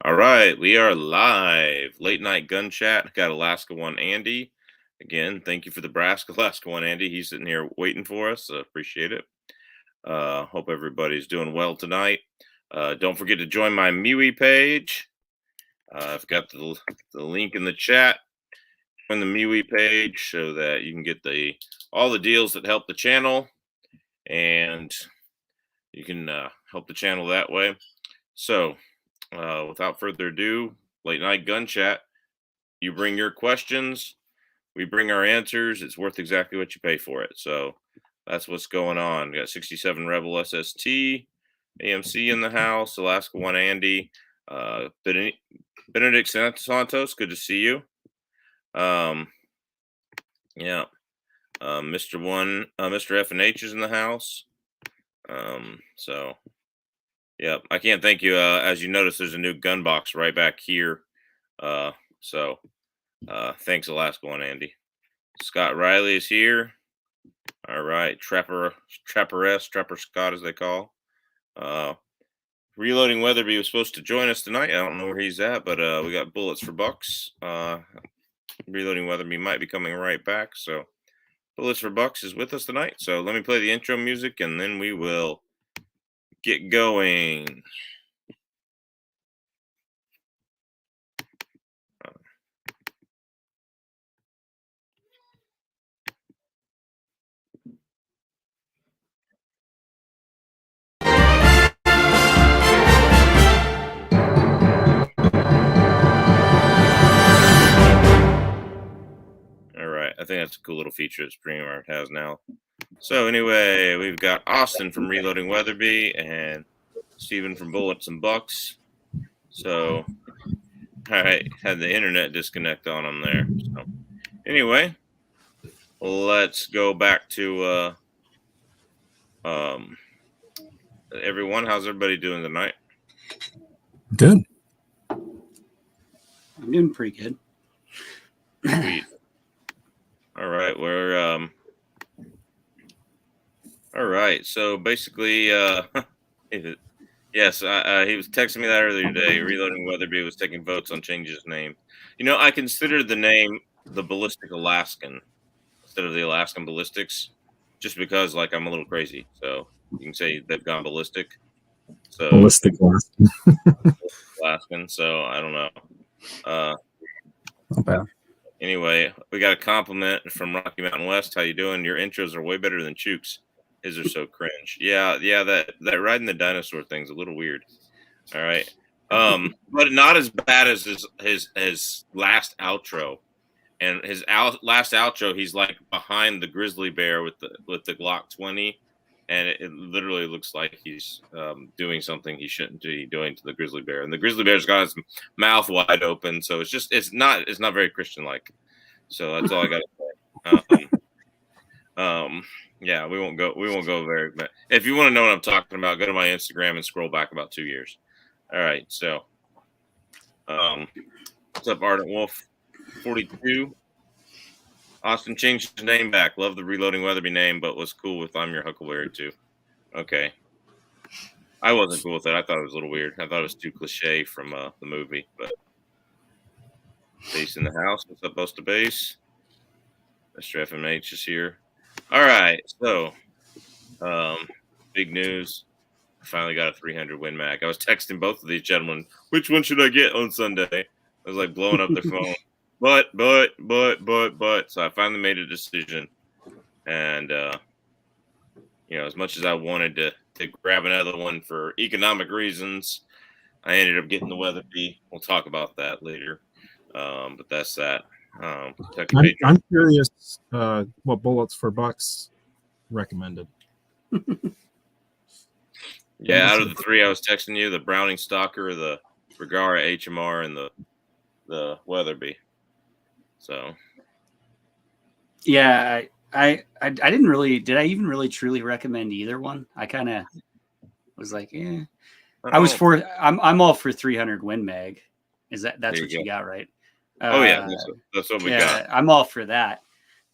All right, we are live. Late night gun chat. Got Alaska One Andy. Again, thank you for the brass, Alaska One Andy. He's sitting here waiting for us. Appreciate it. Hope everybody's doing well tonight. Don't forget to join my MeWe page. I've got the link in the chat. Join the MeWe page so that you can get all the deals that help the channel, and you can help the channel that way. So, without further ado, late night gun chat. You bring your questions, we bring our answers. It's worth exactly what you pay for it. So that's what's going on. We got 67 Rebel SST, AMC in the house, Alaska One Andy, Benedict Santos. Good to see you. Yeah. Mr. F&H is in the house. So yeah, I can't thank you. As you notice, there's a new gun box right back here. Thanks, Alaska One Andy. Scott Riley is here. All right, Trapper Scott, as they call. Reloading Weatherby was supposed to join us tonight. I don't know where he's at, but we got Bullets4Bucks. Reloading Weatherby might be coming right back. So Bullets4Bucks is with us tonight. So let me play the intro music, and then we will get going. I think that's a cool little feature that StreamYard has now. So anyway, we've got Austin from Reloading Weatherby and Steven from Bullets4Bucks. So, all right, had the internet disconnect on them there. So anyway, let's go back to everyone. How's everybody doing tonight? Good. I'm doing pretty good. Sweet. All right, we're all right. So basically, yes, he was texting me that earlier today. Reloading Weatherby was taking votes on changing his name. You know, I considered the name the Ballistic Alaskan instead of the Alaskan Ballistics, just because like I'm a little crazy. So you can say they've gone ballistic. So Ballistic Alaskan. Alaskan. So I don't know. Not bad. Anyway, we got a compliment from Rocky Mountain West. How you doing? Your intros are way better than Chooks. His are so cringe. Yeah. That riding the dinosaur thing's a little weird. All right, but not as bad as his last outro. And his last outro, he's like behind the grizzly bear with the Glock 20, and it literally looks like he's doing something he shouldn't be doing to the grizzly bear. And the grizzly bear's got his mouth wide open, so it's not very Christian like. So that's all I got to say. Yeah, we won't go very. But if you want to know what I'm talking about, go to my Instagram and scroll back about 2 years. All right, so what's up, Ardent Wolf 42? Austin changed his name back. Love the Reloading Weatherby name, but was cool with I'm Your Huckleberry too. Okay. I wasn't cool with it. I thought it was a little weird. I thought it was too cliche from the movie. But Base in the house. What's up, Busta Base? Mr. FMH is here. All right. So, big news. I finally got a 300 Win Mag. I was texting both of these gentlemen, which one should I get on Sunday? I was like blowing up their phone. But. So I finally made a decision. And, as much as I wanted to grab another one for economic reasons, I ended up getting the Weatherby. We'll talk about that later. But that's that. I'm curious what Bullets4Bucks recommended. Yeah, out of the three I was texting you, the Browning Stalker, the Vergara HMR, and the Weatherby. So, yeah, I didn't really. Did I even really truly recommend either one? I kind of was like, yeah. I'm all for 300 Win Mag. That's what you got, right? Oh yeah, that's what we got. I'm all for that.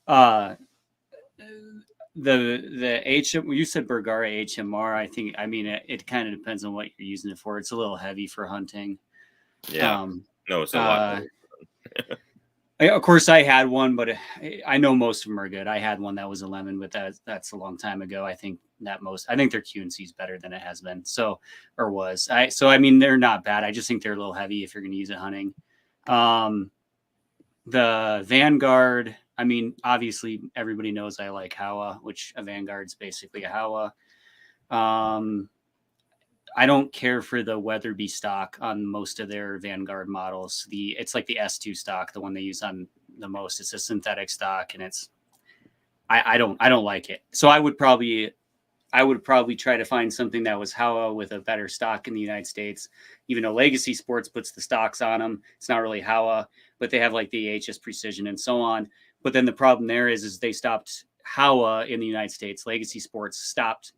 The you said Vergara HMR. I mean, it kind of depends on what you're using it for. It's a little heavy for hunting. Yeah. No, it's a lot. Of course, I had one, but I know most of them are good. I had one that was a lemon, but that's a long time ago. I think their QNC is better than it has been. So, or was. I mean, they're not bad. I just think they're a little heavy if you're going to use it hunting. The Vanguard, I mean, obviously everybody knows I like Howa, which a Vanguard's basically a Howa. I don't care for the Weatherby stock on most of their Vanguard models. It's like the S2 stock, the one they use on the most. It's a synthetic stock, and I don't like it. So I would probably try to find something that was Howa with a better stock in the United States. Even though Legacy Sports puts the stocks on them, it's not really Howa, but they have like the HS Precision and so on. But then the problem there is they stopped Howa in the United States. Legacy Sports stopped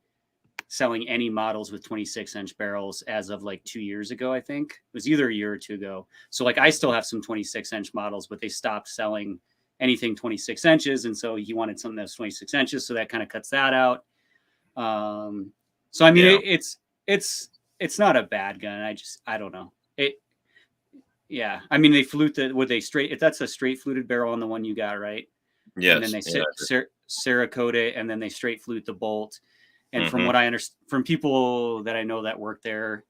selling any models with 26-inch barrels as of like 2 years ago. I think it was either a year or two ago. So like I still have some 26-inch models, but they stopped selling anything 26 inches. And so he wanted something that's 26 inches. So that kind of cuts that out. So I mean, it's not a bad gun. I don't know it. Yeah. I mean, they flute that's a straight fluted barrel on the one you got, right? Yes. And then they Cerakote it, and then they straight flute the bolt. And from what I understand from people that I know that work there,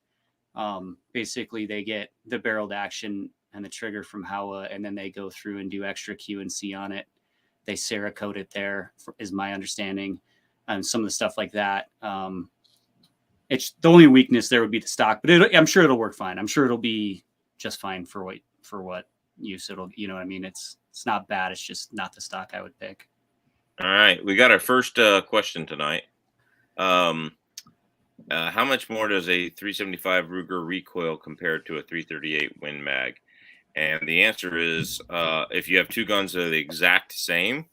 basically they get the barreled action and the trigger from Howa, and then they go through and do extra QNC on it. They Cerakote it there, is my understanding, and some of the stuff like that. It's the only weakness there would be the stock, but I'm sure it'll work fine. I'm sure it'll be just fine for what use it'll. You know what I mean? It's not bad. It's just not the stock I would pick. All right, we got our first question tonight. How much more does a 375 Ruger recoil compare to a 338 Win Mag? And the answer is, if you have two guns that are the exact same,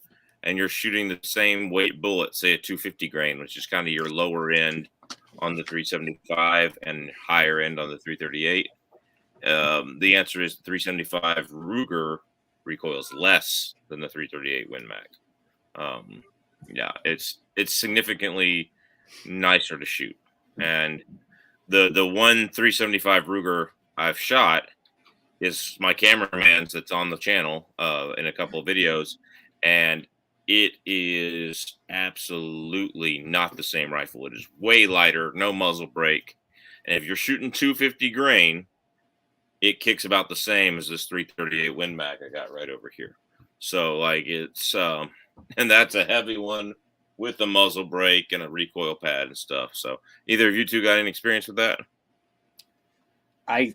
and you're shooting the same weight bullet, say a 250 grain, which is kind of your lower end on the 375 and higher end on the 338, the answer is 375 Ruger recoils less than the 338 Win Mag. Yeah, it's significantly nicer to shoot. And the one 375 Ruger I've shot is my cameraman's that's on the channel in a couple of videos, and it is absolutely not the same rifle. It is way lighter, no muzzle brake, and if you're shooting 250 grain, it kicks about the same as this 338 Win Mag I got right over here. So like it's and that's a heavy one with a muzzle brake and a recoil pad and stuff. So either of you two got any experience with that? I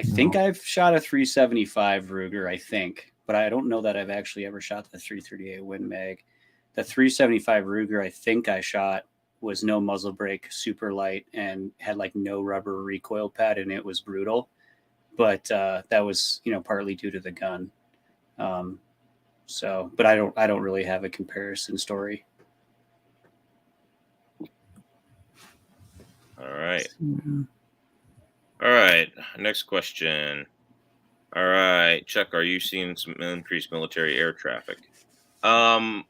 think I've shot a 375 Ruger, I think, but I don't know that I've actually ever shot the 338 Win Mag. The 375 Ruger I think I shot was no muzzle brake, super light, and had like no rubber recoil pad, and it was brutal. But that was, partly due to the gun. But I don't really have a comparison story. All right. All right. Next question. All right, Chuck, are you seeing some increased military air traffic?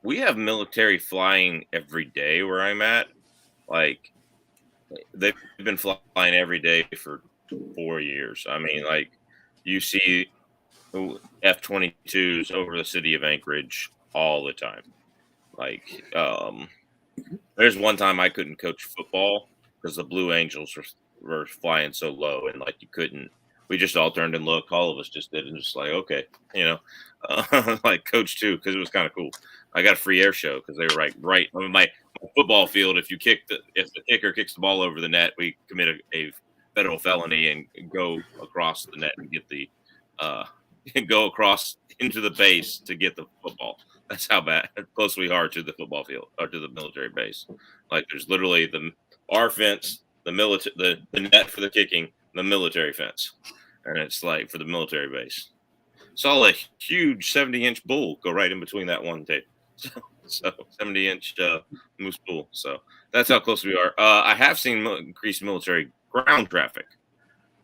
We have military flying every day where I'm at. Like, they've been flying every day for 4 years. I mean, like, you see F-22s over the city of Anchorage all the time. Like, there's one time I couldn't coach football because the Blue Angels were flying so low, and like you couldn't. We just all turned and looked. All of us just did, and just like, okay, like coach too, because it was kind of cool. I got a free air show because they were right on my football field. If the kicker kicks the ball over the net, we commit a federal felony and go across the net and get the go across into the base to get the football. That's how close we are to the football field or to the military base. Like there's literally our fence, the net for the kicking, the military fence, and it's like for the military base. Saw a huge 70-inch bull go right in between that one tape. So 70-inch moose bull. So that's how close we are. I have seen increased military ground traffic,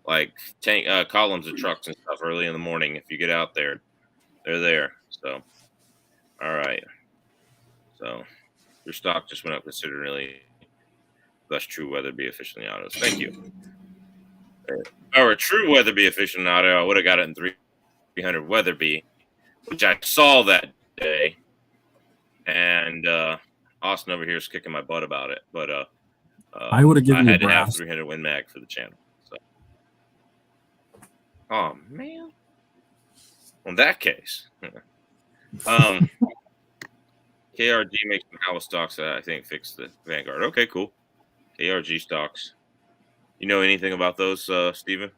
like tank columns of trucks and stuff early in the morning. If you get out there, they're there. So, all right. So your stock just went up considerably. That's true. Weatherby officially autos. Thank you. or a true Weatherby aficionado, I would have got it in 300 Weatherby, which I saw that day. And Austin over here is kicking my butt about it. But I would have given you had to have brass. 300 Win Mag for the channel. So. Oh, man. Well, in that case, KRG makes some Howl stocks that I think fix the Vanguard. Okay, cool. KRG stocks. You know anything about those, Steven?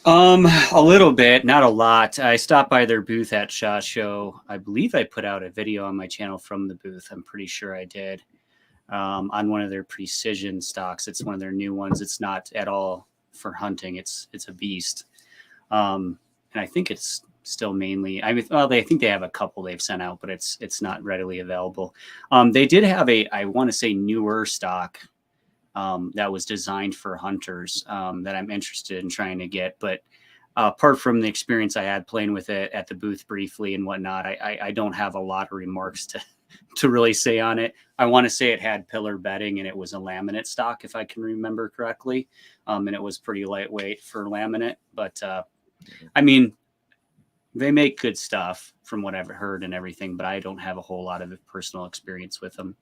A little bit, not a lot. I stopped by their booth at SHOT Show. I believe I put out a video on my channel from the booth. I'm pretty sure I did. On one of their precision stocks. It's one of their new ones. It's not at all for hunting. It's a beast. And I think it's still mainly, I think they have a couple they've sent out, but it's not readily available. They did have I want to say newer stock that was designed for hunters that I'm interested in trying to get. But apart from the experience I had playing with it at the booth briefly and whatnot, I don't have a lot of remarks to really say on it. I want to say it had pillar bedding and it was a laminate stock, if I can remember correctly. And it was pretty lightweight for laminate. But I mean, they make good stuff from what I've heard and everything, but I don't have a whole lot of personal experience with them.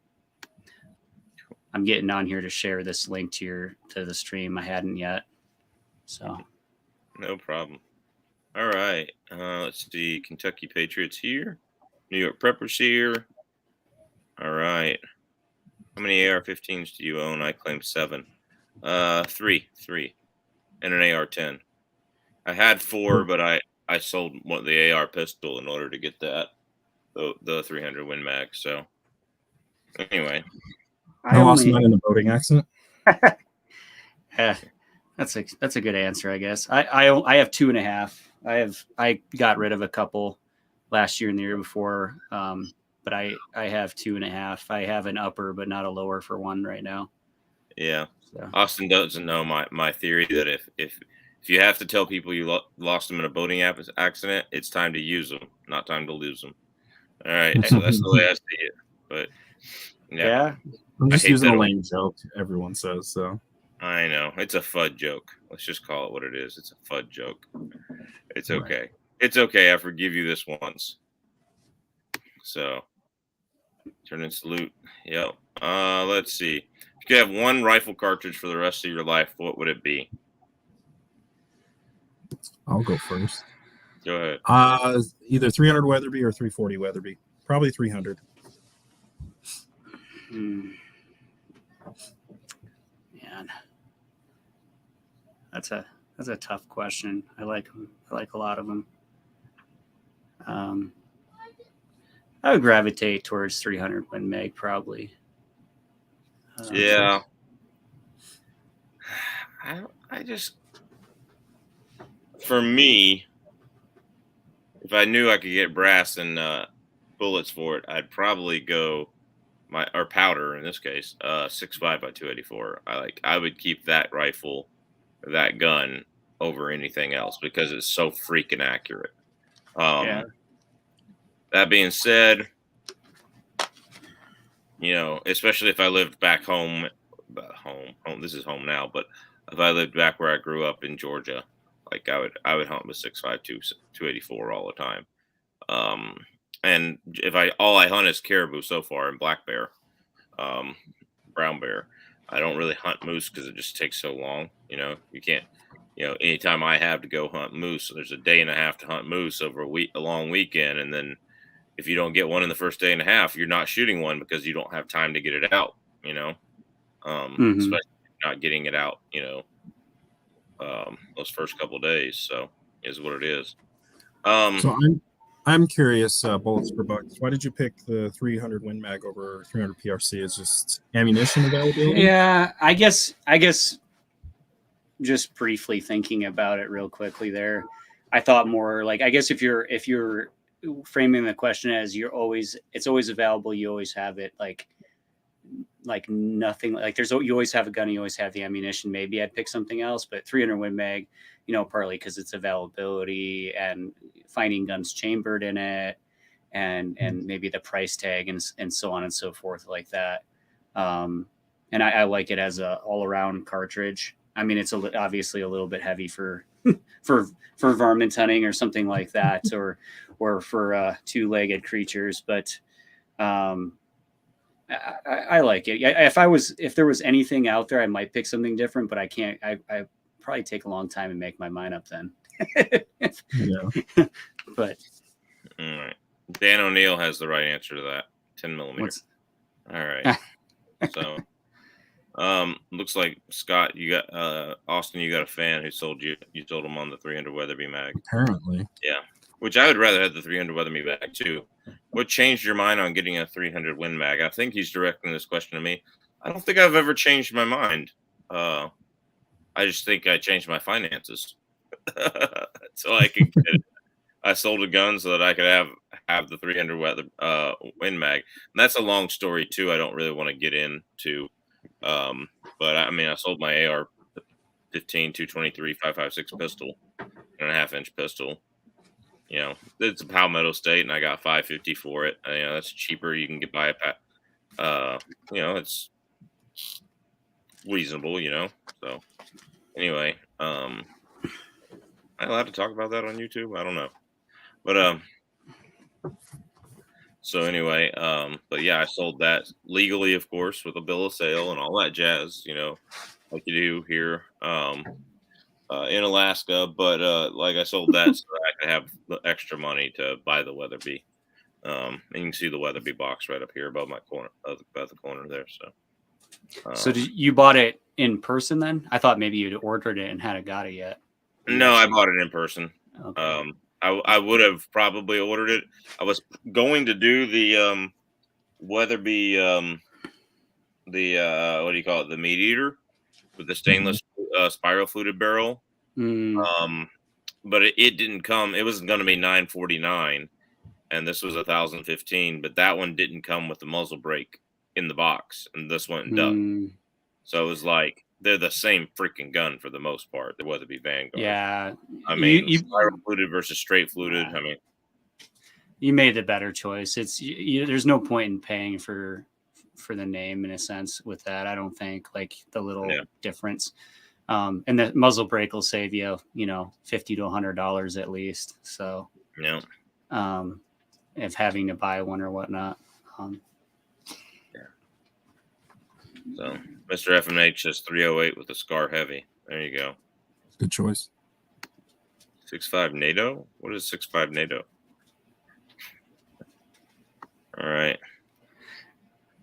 I'm getting on here to share this link to the stream. I hadn't yet. So no problem. All right. Let's see. Kentucky Patriots here. New York Preppers here. All right. How many AR-15s do you own? I claim 7. 3. And an AR-10. I had 4, but I sold the AR pistol in order to get the 300 Win Mag. So anyway. I lost mine in a boating accident. Yeah, that's a good answer, I guess. I have 2.5. I got rid of a couple last year and the year before, but I have 2.5. I have an upper, but not a lower for one right now. Yeah, so. Austin doesn't know my theory that if you have to tell people you lost them in a boating accident, it's time to use them, not time to lose them. All right, so that's the way I see it. But yeah. I'm just using a lame joke, everyone says, so. I know. It's a FUD joke. Let's just call it what it is. It's a FUD joke. It's okay. Right. It's okay. I forgive you this once. So, turn and salute. Yep. Let's see. If you could have one rifle cartridge for the rest of your life, what would it be? I'll go first. Go ahead. Either 300 Weatherby or 340 Weatherby. Probably 300. Man, that's a tough question. I like them. I like a lot of them. I would gravitate towards 300 Win Mag probably. Yeah. I just, for me, if I knew I could get brass and bullets for it, I'd probably go or powder in this case, 6.5 by 284. I would keep that rifle, that gun over anything else because it's so freaking accurate. Yeah. That being said, especially if I lived back home, this is home now, but if I lived back where I grew up in Georgia, I would hunt with 6.5 284 all the time. And if all I hunt is caribou so far and black bear, brown bear. I don't really hunt moose because it just takes so long. You can't. Anytime I have to go hunt moose, so there's a day and a half to hunt moose over a long weekend, and then if you don't get one in the first day and a half, you're not shooting one because you don't have time to get it out. Especially not getting it out. Those first couple of days. So is what it is. So I'm curious, Bullets4Bucks. Why did you pick the 300 Win Mag over 300 PRC? Is just ammunition availability? Yeah, I guess just briefly thinking about it real quickly there, I thought more like, I guess if you're framing the question as it's always available, you always have it, like nothing, like you always have a gun, you always have the ammunition. Maybe I'd pick something else, but 300 Win Mag, partly because it's availability and finding guns chambered in it, and maybe the price tag and so on and so forth like that. And I like it as a all around cartridge. I mean, it's obviously a little bit heavy for for varmint hunting or something like that, or for two-legged creatures. But I like it. If there was anything out there, I might pick something different, but I can't. I probably take a long time and make my mind up then. Yeah. But all right, Dan O'Neill has the right answer to that. 10 millimeter. All right. So, looks like Scott, you got Austin, you got a fan who sold you sold him on the 300 Weatherby mag. Apparently. Yeah. Which I would rather have the 300 Weatherby mag too. What changed your mind on getting a 300 Win mag? I think he's directing this question to me. I don't think I've ever changed my mind. I just think I changed my finances. So I could get it. I sold a gun so that I could have the 300 Win mag. And that's a long story too. I don't really want to get into. But I mean, I sold my AR 15 223 5.56 pistol and a 1/2-inch pistol. You know, it's a Palmetto State, and I got $550 for it. You know, that's cheaper. You can get by you know, it's reasonable. You know, so anyway, am I allowed to talk about that on YouTube? I don't know, but so anyway, but yeah, I sold that legally, of course, with a bill of sale and all that jazz. You know, like you do here. In Alaska, but like I sold that so that I could have the extra money to buy the Weatherby. And you can see the Weatherby box right up here above my corner, above the corner there. So you bought it in person then? I thought maybe you'd ordered it and hadn't got it yet. No, I bought it in person. Okay. I would have probably ordered it. I was going to do the Weatherby, what do you call it? The meat eater with the stainless spiral fluted barrel. But it didn't come. It was going to be $949, and this was $1,015. But that one didn't come with the muzzle brake in the box, and this one does. So it was like they're the same freaking gun for the most part. The Weatherby Vanguard. Yeah, I mean, spiral fluted versus straight fluted. I mean, you made the better choice. It's there's no point in paying for the name in a sense with that. I don't think, like, the little difference. And the muzzle brake will save you, $50 to $100 at least. So, if having to buy one or whatnot. So, Mr. FMH says 308 with a Scar Heavy. There you go. Good choice. 6.5 NATO? What is 6.5 NATO? All right.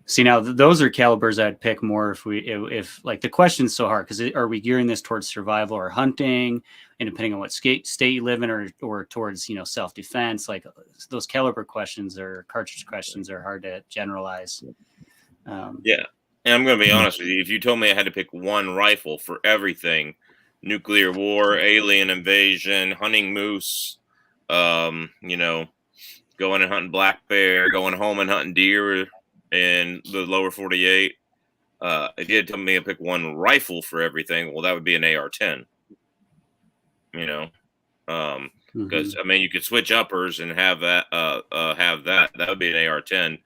See, now those are calibers I'd pick more if like the question's so hard, because are we gearing this towards survival or hunting, and depending on what state you live in, or towards self-defense. Like, those caliber questions or cartridge questions are hard to generalize. Yeah, and I'm going to be honest with you. If you told me I had to pick one rifle for everything, nuclear war, alien invasion, hunting moose, going and hunting black bear, going home and hunting deer in the lower 48. If you had told me to pick one rifle for everything, well, that would be an AR-10. Because I mean, you could switch uppers and have that. That would be an AR-10,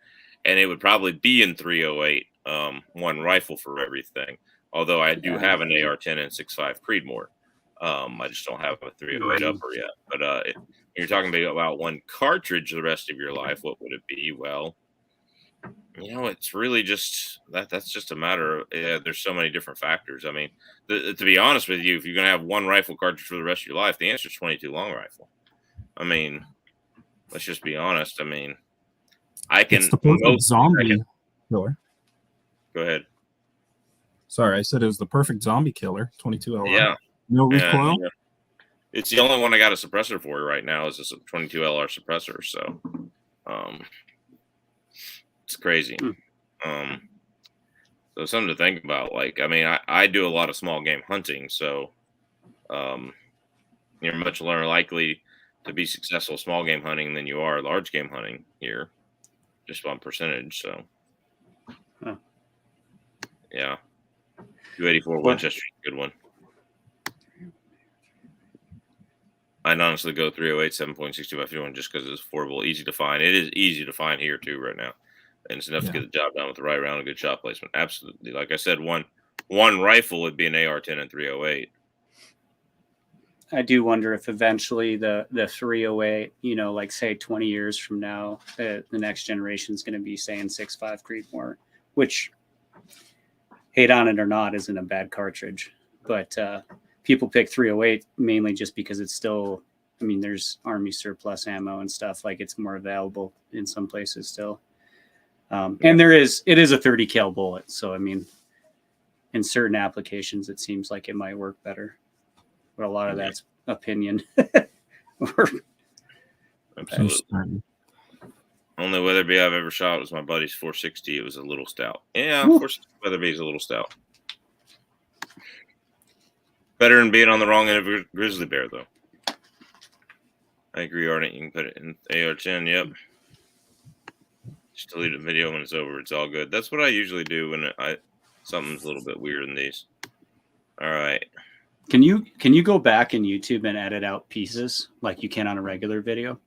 and it would probably be in 308. One rifle for everything. Although I do have an AR-10 and 6.5 Creedmoor. I just don't have a 308 upper yet. But if you're talking about one cartridge the rest of your life, what would it be? Well, it's really just that's just a matter of, there's so many different factors. I mean, to be honest with you, if you're going to have one rifle cartridge for the rest of your life, the answer is 22 long rifle. I mean, let's just be honest. I mean, It's the perfect zombie killer. Go ahead. Sorry, I said it was the perfect zombie killer. 22 LR. Yeah. No recoil. It's the only one I got a suppressor for right now is this 22 LR suppressor. So, it's crazy. So something to think about. Like, I mean, I do a lot of small game hunting, so you're much more likely to be successful small game hunting than you are large game hunting here, just on percentage. So, yeah, 284 Winchester, good one. I'd honestly go 308 7.62 by 51 just because it's affordable, easy to find. It is easy to find here too right now, and it's enough to get the job done with the right round and good shot placement. Absolutely, like I said, one one rifle would be an AR-10 and 308. I do wonder if eventually the 308, you know, like say 20 years from now, the next generation is going to be saying 6.5 Creedmoor, which, hate on it or not, isn't a bad cartridge. But people pick 308 mainly just because it's still, I mean, there's Army surplus ammo and stuff. Like it's more available in some places still. And it is a 30 cal bullet. So, I mean, in certain applications, it seems like it might work better. But a lot of that's opinion. Absolutely. Only Weatherby I've ever shot was my buddy's 460. It was a little stout. Yeah, 460 Weatherby is a little stout. Better than being on the wrong end of a grizzly bear, though. I agree, Arnett. You can put it in AR-10. Yep. Just delete the video when it's over. It's all good. That's what I usually do when something's a little bit weird in these. All right. Can you go back in YouTube and edit out pieces like you can on a regular video?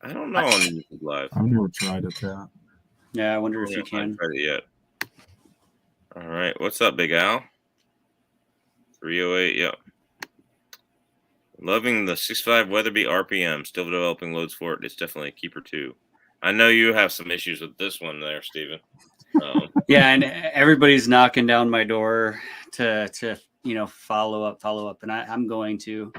I don't know on YouTube Live. I've never tried it that. Yeah, I wonder if you I can. haven't tried it yet. All right. What's up, Big Al? 308. Yep. Loving the 6.5 Weatherby RPM. Still developing loads for it. It's definitely a keeper too. I know you have some issues with this one there, Steven. Yeah, and everybody's knocking down my door to you know, follow up, and I'm going to.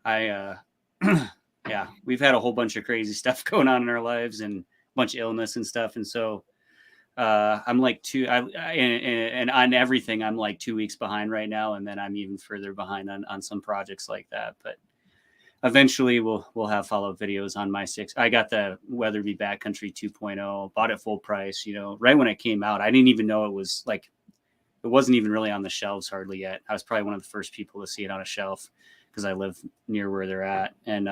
Yeah, we've had a whole bunch of crazy stuff going on in our lives and a bunch of illness and stuff, and so I'm like and on everything I'm like 2 weeks behind right now, and then I'm even further behind on some projects like that. But eventually we'll have follow-up videos on my 6. I got the Weatherby Backcountry 2.0, bought it full price, you know, right when it came out. I didn't even know it was like, it wasn't even really on the shelves hardly yet. I was probably one of the first people to see it on a shelf because I live near where they're at. And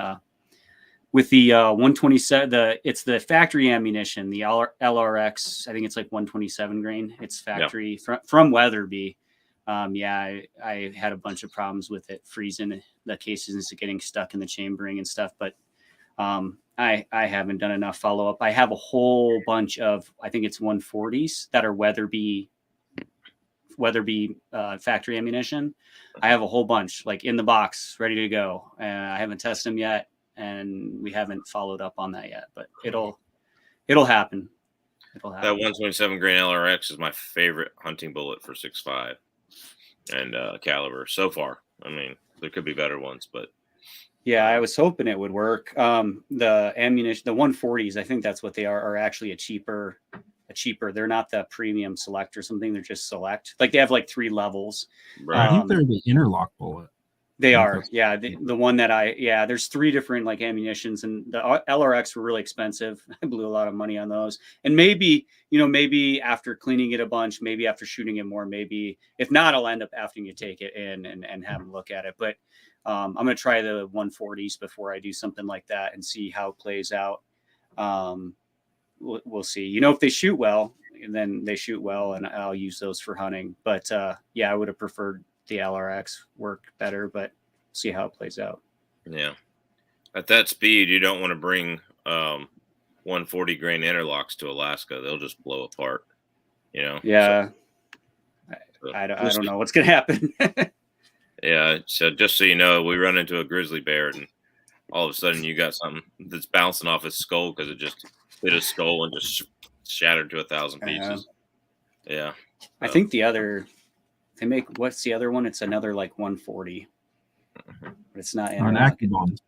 with the 127, it's the factory ammunition, the LRX, I think it's like 127 grain. It's factory from Weatherby. I had a bunch of problems with it freezing the cases and getting stuck in the chambering and stuff, but I haven't done enough follow up. I have a whole bunch of, I think it's 140s that are Weatherby factory ammunition. I have a whole bunch like in the box ready to go. I haven't tested them yet, and we haven't followed up on that yet, but it'll happen. It'll happen. That 127 grain LRX is my favorite hunting bullet for 6.5 and caliber so far. I mean, there could be better ones, but yeah, I was hoping it would work. The ammunition, the 140s, I think that's what they are actually a cheaper. They're not the premium select or something. They're just select. Like they have like 3 levels. Right. I think they're the interlock bullet. They are. Yeah. The one that there's 3 different like ammunitions, and the LRX were really expensive. I blew a lot of money on those. And maybe after cleaning it a bunch, maybe after shooting it more, maybe if not, I'll end up having to take it in and have them look at it. But I'm going to try the 140s before I do something like that and see how it plays out. We'll see. You know, if they shoot well, then they shoot well, and I'll use those for hunting. But I would have preferred the LRX work better, but see how it plays out. Yeah. At that speed, you don't want to bring 140 grain interlocks to Alaska. They'll just blow apart, you know? Yeah. So I don't know what's going to happen. Yeah. So just so you know, we run into a grizzly bear and all of a sudden you got something that's bouncing off his skull because it just hit his skull and just shattered to 1,000 pieces. Yeah. I think they make, what's the other one? It's another like 140, but it's not an Accubon.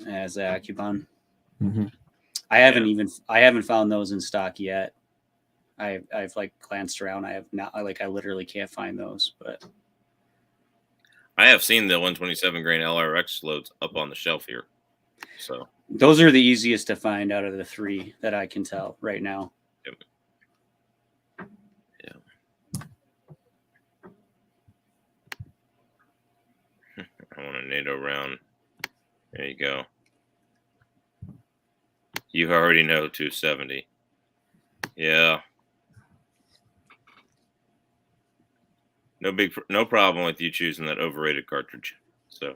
As an Accubon. Mm-hmm. I haven't found those in stock yet. I've like glanced around. I have not, I literally can't find those, but I have seen the 127 grain LRX loads up on the shelf here. So those are the easiest to find out of the 3 that I can tell right now. Yep. I want a NATO round. There you go. You already know 270. Yeah. No problem with you choosing that overrated cartridge. So.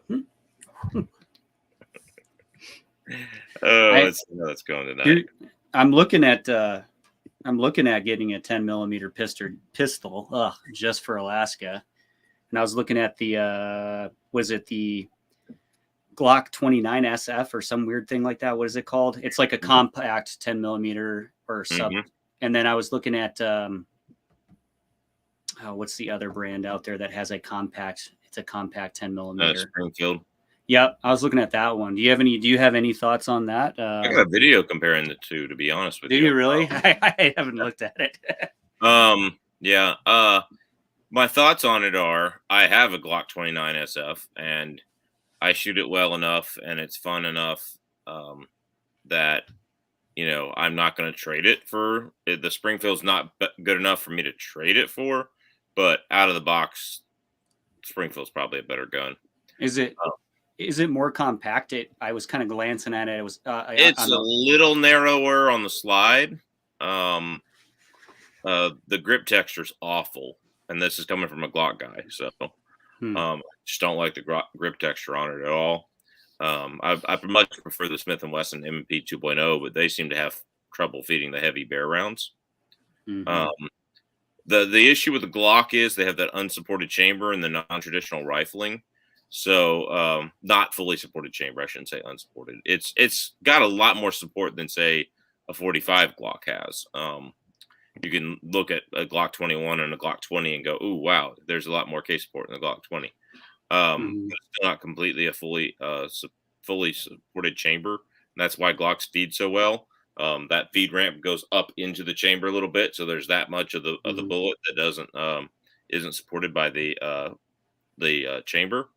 Let's see how that's going tonight. I'm looking at I'm looking at getting a 10 millimeter pistol just for Alaska. And I was looking at the, was it the Glock 29 SF or some weird thing like that? What is it called? It's like a compact 10 millimeter or sub. Mm-hmm. And then I was looking at, what's the other brand out there that has a compact? It's a compact 10 millimeter. Springfield. Yep, I was looking at that one. Do you have any thoughts on that? I got a video comparing the two, to be honest with you. Do you really? I haven't looked at it. Yeah. My thoughts on it are, I have a Glock 29 SF, and I shoot it well enough, and it's fun enough that I'm not going to trade it for. The Springfield's not good enough for me to trade it for, but out of the box, Springfield's probably a better gun. Is it more compact? I was kind of glancing at it. It was. It's a little narrower on the slide. The grip texture's awful, and this is coming from a Glock guy, so just don't like the grip texture on it at all. I much prefer the Smith & Wesson M&P 2.0, but they seem to have trouble feeding the heavy bear rounds. Mm-hmm. The issue with the Glock is they have that unsupported chamber and the non-traditional rifling. So not fully supported chamber, I shouldn't say unsupported. It's got a lot more support than, say, a 45 Glock has. You can look at a Glock 21 and a Glock 20 and go, "Ooh, wow, there's a lot more case support in the Glock 20." But it's still not completely a fully supported chamber. And that's why Glocks feed so well. That feed ramp goes up into the chamber a little bit, so there's that much of the bullet that isn't supported by the chamber.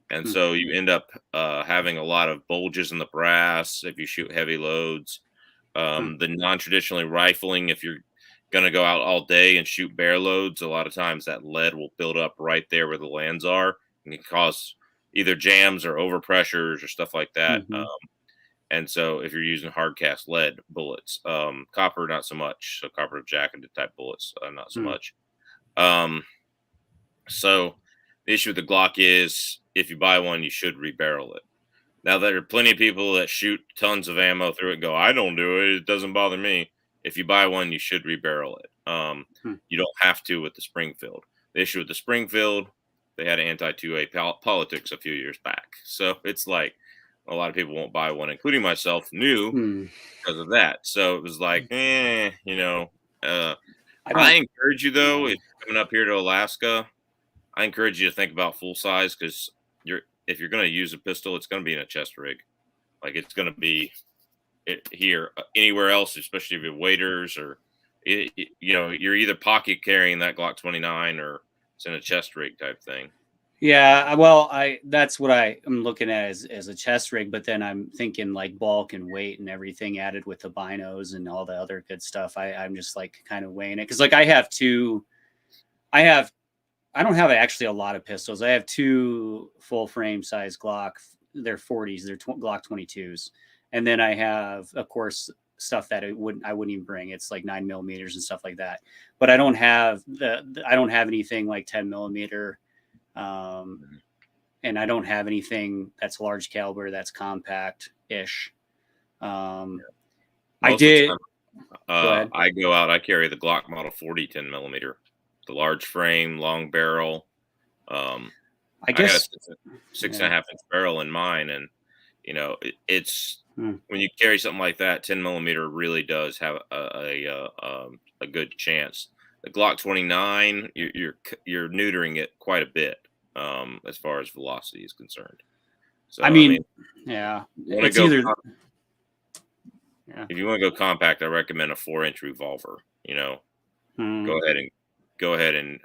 And so you end up having a lot of bulges in the brass if you shoot heavy loads. The non-traditionally rifling, if you're going to go out all day and shoot bear loads, a lot of times that lead will build up right there where the lands are and can cause either jams or overpressures or stuff like that. And so if you're using hard cast lead bullets, copper, not so much. So copper jacketed type bullets, not so much. So the issue with the Glock is, if you buy one, you should rebarrel it. Now, there are plenty of people that shoot tons of ammo through it and go, "I don't do it. It doesn't bother me." If you buy one, you should rebarrel it. You don't have to with the Springfield. The issue with the Springfield, they had anti-2A politics a few years back. So it's like a lot of people won't buy one, including myself, new because of that. So it was like, I encourage you, though, if you're coming up here to Alaska, I encourage you to think about full size, because if you're going to use a pistol, it's going to be in a chest rig. Like, it's going to be here. Anywhere else, especially if you're waders or you're either pocket carrying that Glock 29 or it's in a chest rig type thing. Yeah, well, that's what I am looking at as a chest rig, but then I'm thinking like bulk and weight and everything added with the binos and all the other good stuff. I'm just like kind of weighing it, because like I don't have actually a lot of pistols. I have two full frame size Glock. They're 40s. They're Glock 22s. And then I have, of course, stuff that I wouldn't even bring. It's like 9 millimeters and stuff like that. But I don't have I don't have anything like 10 millimeter. And I don't have anything that's large caliber, that's compact ish. I did. I go out, I carry the Glock Model 40 10 millimeter. The large frame, long barrel. I guess I got a 6.5 inch barrel in mine, and it's when you carry something like that, 10 millimeter really does have a good chance. The Glock 29, you're neutering it quite a bit as far as velocity is concerned. So I mean yeah, it's either. If you want to go compact, I recommend a 4-inch revolver. Go ahead and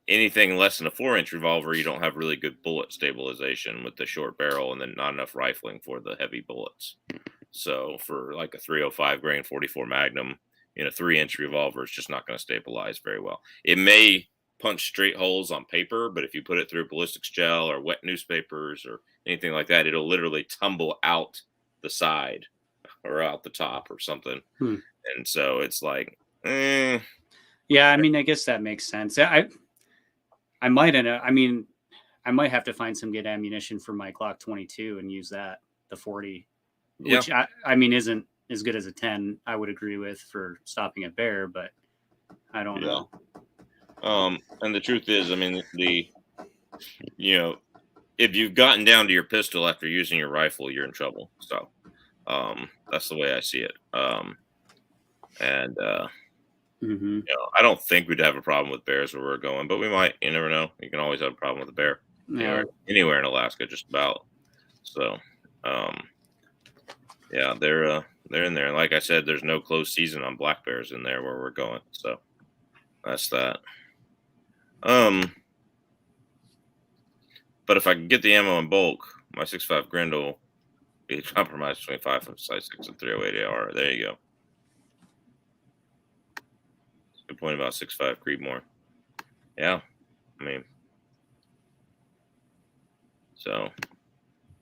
anything less than a 4-inch revolver, you don't have really good bullet stabilization with the short barrel, and then not enough rifling for the heavy bullets. So for like a 305 grain 44 Magnum, 3-inch revolver is just not going to stabilize very well. It may punch straight holes on paper, but if you put it through ballistics gel or wet newspapers or anything like that, it'll literally tumble out the side or out the top or something. And so it's like, yeah, I mean, I guess that makes sense. I might have to find some good ammunition for my Glock 22 and use that, the 40, which I mean isn't as good as a 10, I would agree with for stopping a bear, but I don't know. And the truth is, I mean, if you've gotten down to your pistol after using your rifle, you're in trouble. So, that's the way I see it. And I don't think we'd have a problem with bears where we're going, but we might. You never know. You can always have a problem with a bear anywhere in Alaska, just about. So, yeah, they're in there. And like I said, there's no closed season on black bears in there where we're going. So that's that. But if I can get the ammo in bulk, my 6.5 Grendel will be a compromise between 5 and size 6 and 308 AR. There you go. Good point about 6.5 Creedmoor. Yeah, I mean, so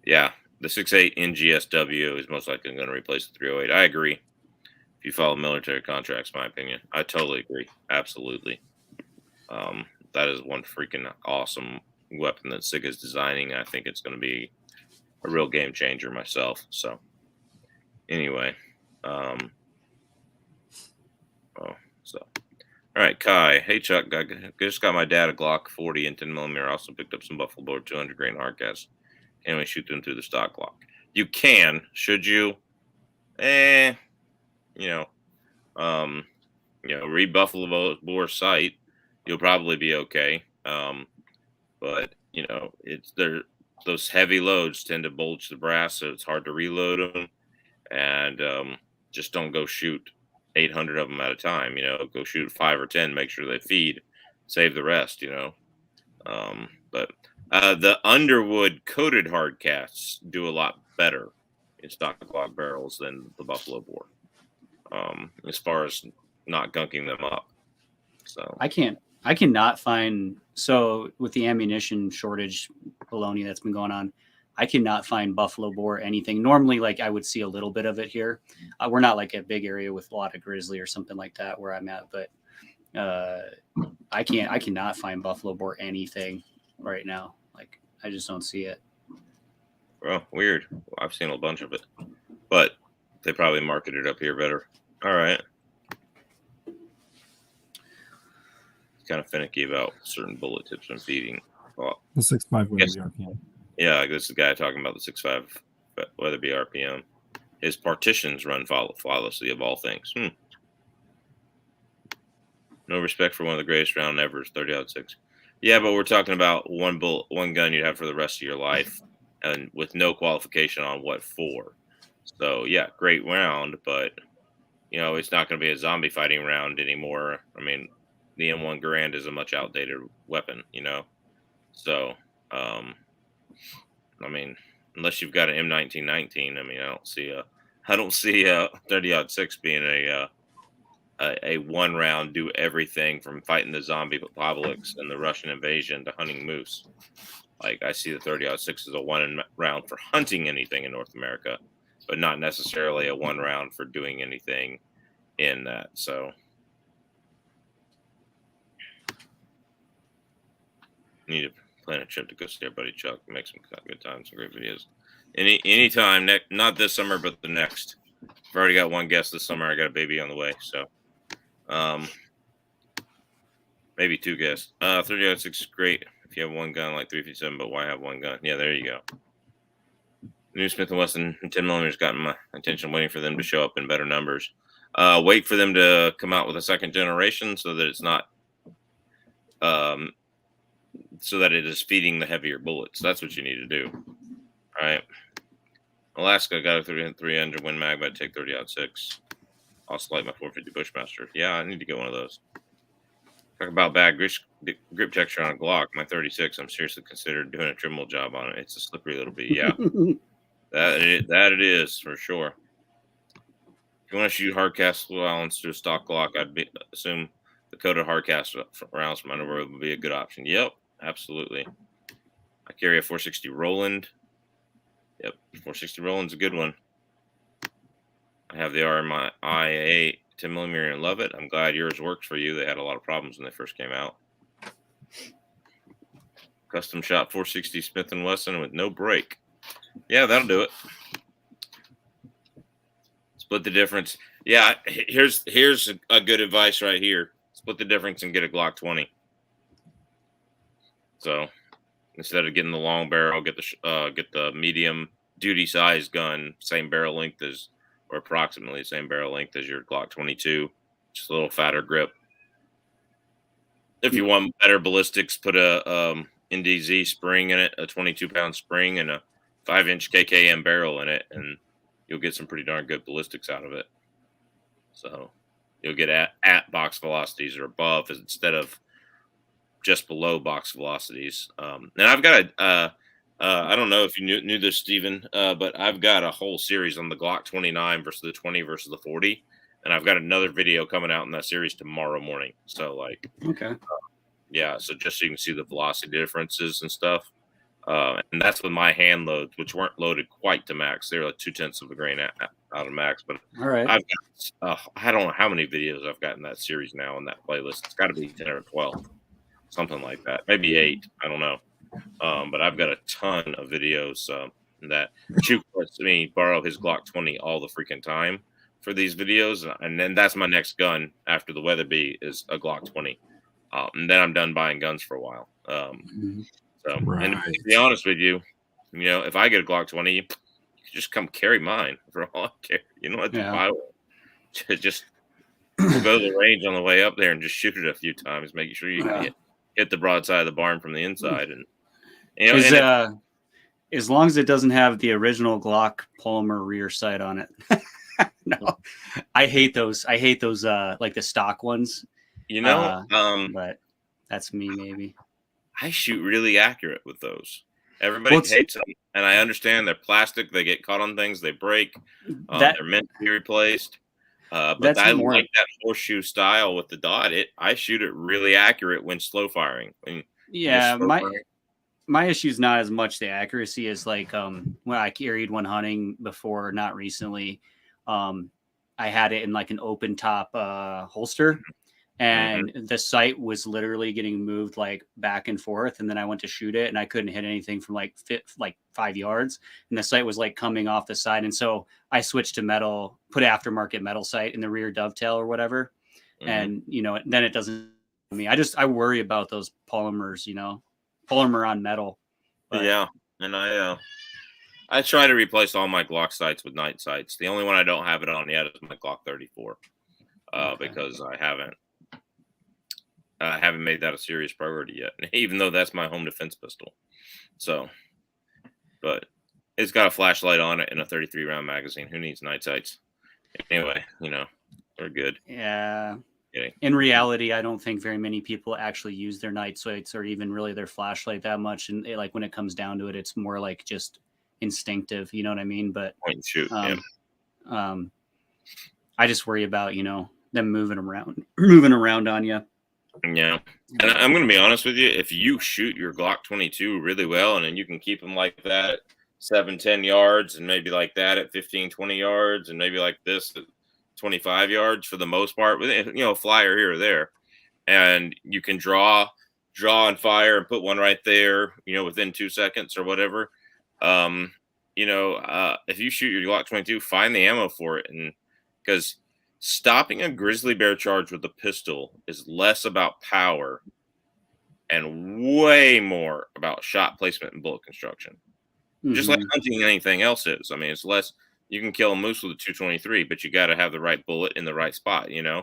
yeah, the 6.8 NGSW is most likely going to replace the 308. I agree. If you follow military contracts, my opinion, I totally agree. Absolutely. That is one freaking awesome weapon that SIG is designing. I think it's going to be a real game changer myself. So anyway, all right, Kai. Hey, Chuck. Just got my dad a Glock 40 and 10mm. Also picked up some Buffalo Bore 200 grain hardcast. Can we shoot them through the stock Glock? You can. Should you? Read Buffalo Bore sight. You'll probably be okay. But it's there. Those heavy loads tend to bulge the brass, so it's hard to reload them. And just don't go shoot 800 of them at a time. Go shoot 5 or 10. Make sure they feed. Save the rest. But the Underwood coated hardcasts do a lot better in stock Glock barrels than the Buffalo Bore. As far as not gunking them up. So I cannot find, so with the ammunition shortage baloney that's been going on, I cannot find Buffalo Bore anything. Normally, like I would see a little bit of it here. We're not like a big area with a lot of grizzly or something like that where I'm at, but I cannot find Buffalo Bore anything right now. Like I just don't see it. Well, weird. I've seen a bunch of it, but they probably market it up here better. All right. Kind of finicky about certain bullet tips and feeding. Well, the 6.5 Weatherby RPM. Yeah, this is the guy talking about the 6.5 Weatherby RPM. His partitions run flawlessly of all things. No respect for one of the greatest round ever, 30-06. Yeah, but we're talking about one bullet, one gun you'd have for the rest of your life, and with no qualification on what for. So yeah, great round, but it's not going to be a zombie fighting round anymore. I mean, the M1 Garand is a much outdated weapon, So, I mean, unless you've got an M1919, I mean, I don't see a 30-06 being a one round do everything from fighting the zombie apocalypse and the Russian invasion to hunting moose. Like I see the 30-06 as a one round for hunting anything in North America, but not necessarily a one round for doing anything in that. So. Need to plan a trip to go see our buddy Chuck. Make some good times, some great videos. Anytime, not this summer, but the next. I've already got one guest this summer. I got a baby on the way, so maybe 2 guests. 30-06 is great if you have one gun like 357, but why have one gun? Yeah, there you go. New Smith & Wesson 10mm got my attention. Waiting for them to show up in better numbers. Wait for them to come out with a second generation so that it's not. So that it is feeding the heavier bullets. That's what you need to do. All right. Alaska got a 300 Win Mag, but I'd take 30-06. Also like my 450 Bushmaster. Yeah, I need to get one of those. Talk about bad grip texture on a Glock. My 36, I'm seriously considering doing a Dremel job on it. It's a slippery little bit. Yeah. that it is, for sure. If you want to shoot hardcast rounds to a stock Glock, assume the coated hardcast rounds from Underwood would be a good option. Yep. Absolutely. I carry a 460 Roland. Yep, 460 Roland's a good one. I have the RMIA 10mm and love it. I'm glad yours works for you. They had a lot of problems when they first came out. Custom shop 460 Smith & Wesson with no break. Yeah, that'll do it. Let's Split the difference. Yeah, here's a good advice right here. Split the difference and get a Glock 20. So instead of getting the long barrel, get the medium duty size gun, same barrel length as, or approximately the same barrel length as your Glock 22, just a little fatter grip. If you want better ballistics, put a NDZ spring in it, a 22-pound spring, and a 5-inch KKM barrel in it, and you'll get some pretty darn good ballistics out of it. So you'll get at box velocities or above instead of just below box velocities. And I've got I don't know if you knew this, Steven, but I've got a whole series on the Glock 29 versus the 20 versus the 40. And I've got another video coming out in that series tomorrow morning. So like, Okay. Yeah. So just so you can see the velocity differences and stuff. And that's with my hand loads, which weren't loaded quite to max. They were like 0.2 of a grain out of max. But All right. I've got, I don't know how many videos I've got in that series now in that playlist. It's got to be 10 or 12, something like that. Maybe 8. I don't know. But I've got a ton of videos that Chuck lets me borrow his Glock 20 all the freaking time for these videos. And then that's my next gun after the Weatherby is a Glock 20. And then I'm done buying guns for a while. So, Right. and to be honest with you, you know, if I get a Glock 20, you just come carry mine for all I care. You don't have to buy one. Just we'll go to the range on the way up there and just shoot it a few times, making sure you can hit the broadside of the barn from the inside. And you know, as long as it doesn't have the original Glock polymer rear sight on it. No, I hate those. I hate those like the stock ones. You know, but that's me maybe. I shoot really accurate with those. Everybody hates them, and I understand they're plastic. They get caught on things. They break. They're meant to be replaced. But I like that horseshoe style with the dot. I shoot it really accurate when slow firing. My issue is not as much the accuracy as like when I carried one hunting before, not recently. I had it in like an open top holster. And the sight was literally getting moved like back and forth. And then I went to shoot it and I couldn't hit anything from like 5 yards. And the sight was like coming off the side. And so I switched to metal, put aftermarket metal sight in the rear dovetail or whatever. And, you know, then it doesn't, I worry about those polymers, you know, polymer on metal. But. Yeah. And I try to replace all my Glock sights with night sights. The only one I don't have it on yet is my Glock 34 because I haven't made that a serious priority yet, even though that's my home defense pistol. So, but it's got a flashlight on it and a 33 round magazine. Who needs night sights? Anyway, you know, we're good. Yeah. In reality, I don't think very many people actually use their night sights or even really their flashlight that much. And like when it comes down to it, it's more like just instinctive. You know what I mean? But point and shoot. I just worry about, you know, them moving around on you. Yeah. And I'm going to be honest with you. If you shoot your Glock 22 really well, and then you can keep them like that at 7-10 yards and maybe like that at 15-20 yards and maybe like this at 25 yards for the most part, with, you know, flyer here or there, and you can draw and fire and put one right there, you know, within 2 seconds or whatever. You know, if you shoot your Glock 22, find the ammo for it. And because stopping a grizzly bear charge with a pistol is less about power and way more about shot placement and bullet construction. Just like hunting anything else is. I mean, it's less. You can kill a moose with a 223, but you got to have the right bullet in the right spot, you know?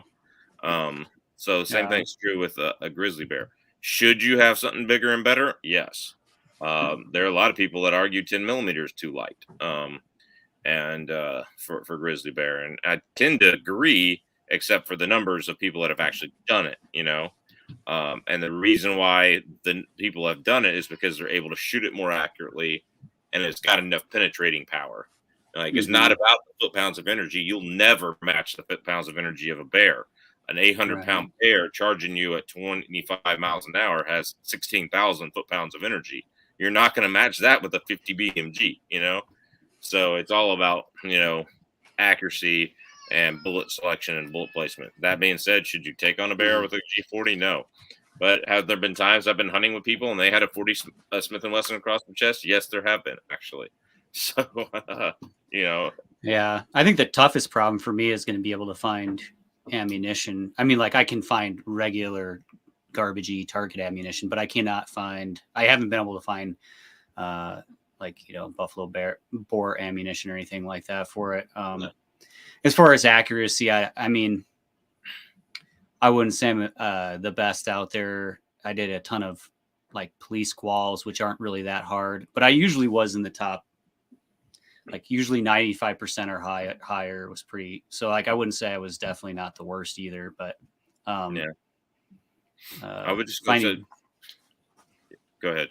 So the same thing's true with a grizzly bear. Should you have something bigger and better? Yes. There are a lot of people that argue 10 millimeters too light. And for grizzly bear, and I tend to agree, except for the numbers of people that have actually done it, you know. And the reason why the people have done it is because they're able to shoot it more accurately, and it's got enough penetrating power. Like it's not about the foot-pounds of energy. You'll never match the foot-pounds of energy of a bear. An 800-pound bear charging you at 25 miles an hour has 16,000 foot-pounds of energy. You're not going to match that with a 50 BMG, you know. So it's all about, you know, accuracy and bullet selection and bullet placement. That being said, should you take on a bear with a G40? No. But have there been times I've been hunting with people and they had a 40 Smith & Wesson across the chest? Yes, there have been, actually. So, you know, Yeah, I think the toughest problem for me is going to be able to find ammunition. I mean, like I can find regular garbagey target ammunition, but I cannot find. I haven't been able to find, like buffalo bore ammunition or anything like that for it. As far as accuracy, I mean, I wouldn't say I'm the best out there. I did a ton of like police squalls, which aren't really that hard, but I usually was in the top. Like usually 95% or higher was pretty. So like I wouldn't say I was definitely not the worst either, but Yeah. I would just finding. Go ahead.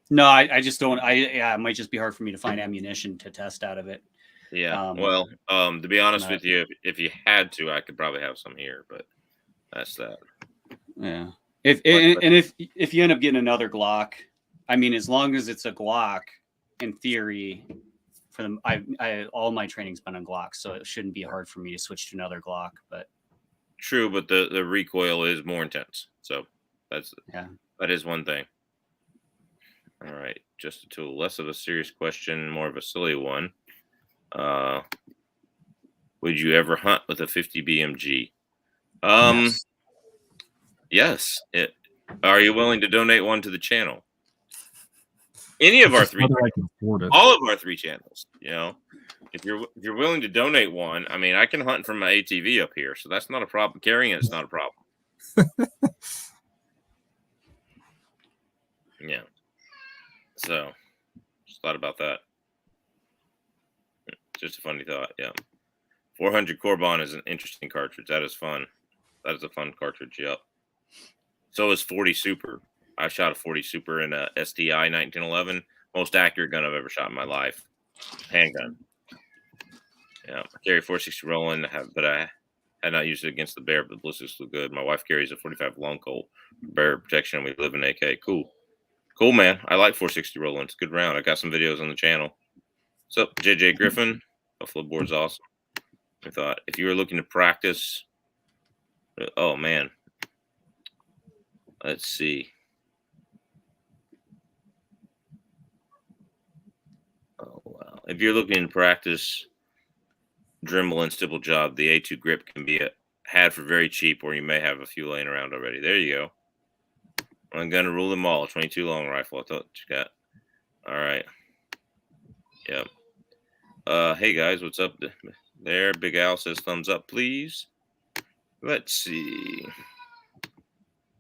No, I just don't. It might just be hard for me to find ammunition to test out of it. Yeah. Well, to be honest with you, if you had to, I could probably have some here, but that's that. Yeah. If you end up getting another Glock, I mean, as long as it's a Glock, in theory, for them, I all my training's been on Glocks, so it shouldn't be hard for me to switch to another Glock. But true, but the recoil is more intense, so that is one thing. All right, just a tool, less of a serious question, more of a silly one. Would you ever hunt with a 50 BMG? Yes. Are you willing to donate one to the channel? Any of our three, all of our three channels. If you're willing to donate one, I mean, I can hunt from my ATV up here, so that's not a problem. Carrying it's not a problem. Yeah. So, just thought about that. Just a funny thought. Yeah. 400 Corbon is an interesting cartridge. That is fun. That is a fun cartridge. Yep. So is 40 Super. I shot a 40 Super in a STI 1911. Most accurate gun I've ever shot in my life. Handgun. Yeah, I carry 460 Roland, but I had not used it against the bear, but the ballistics look good. My wife carries a 45 long Colt for bear protection. We live in AK. Cool, man. I like 460 Roland. It's a good round. I got some videos on the channel. What's up, JJ Griffin? Buffalo board's awesome. I thought if you were looking to practice, oh man, let's see. Oh wow, if you're looking to practice Dremel and stipple job, the A2 grip can be had for very cheap, or you may have a few laying around already. There you go. I'm gonna rule them all. 22 long rifle. I thought you got. All right. Yep. Hey guys, what's up there? Big Al says thumbs up, please. Let's see.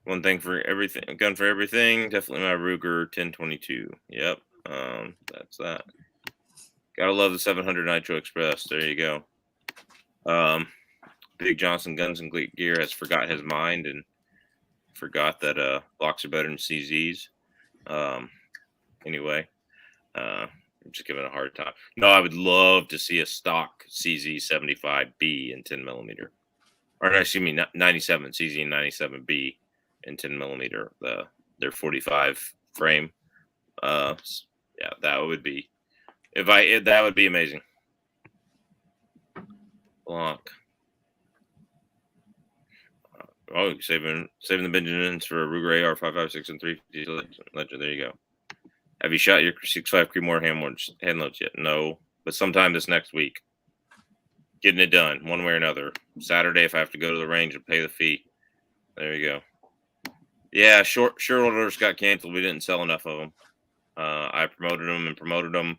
One thing for everything. A gun for everything. Definitely my Ruger 1022. Yep. That's that. Gotta love the 700 Nitro Express. There you go. Big Johnson Guns and Gear has forgot his mind and forgot that blocks are better than CZs. Anyway, I'm just giving it a hard time. No, I would love to see a stock CZ 75B in 10 millimeter, or no, excuse me, 97 CZ and 97B in 10 millimeter. Their 45 frame. Yeah, that would be that would be amazing. Block. Oh, saving the Benjamins for a Ruger AR 5.56 and 350 Legend. There you go. Have you shot your 6.5 Creedmoor hand loads yet? No, but sometime this next week. Getting it done one way or another. Saturday, if I have to go to the range and pay the fee. There you go. Yeah, short orders got canceled. We didn't sell enough of them. I promoted them,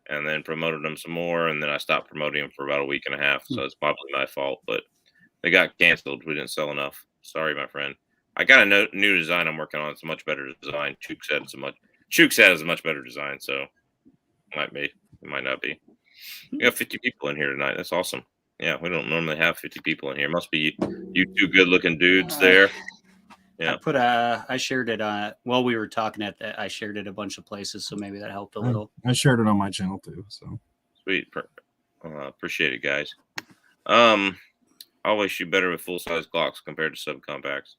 and then promoted them some more, and then I stopped promoting them for about a week and a half. So it's probably my fault, but they got canceled. We didn't sell enough. Sorry, my friend. I got a new design I'm working on. It's a much better design. Chook said it's a much better design, so it might be. It might not be. We got 50 people in here tonight. That's awesome. Yeah, we don't normally have 50 people in here. Must be you two good-looking dudes there. Yeah. I shared it while we were talking I shared it a bunch of places, so maybe that helped a little. I shared it on my channel too. So sweet. Appreciate it, guys. Always shoot better with full-size Glocks compared to subcompacts.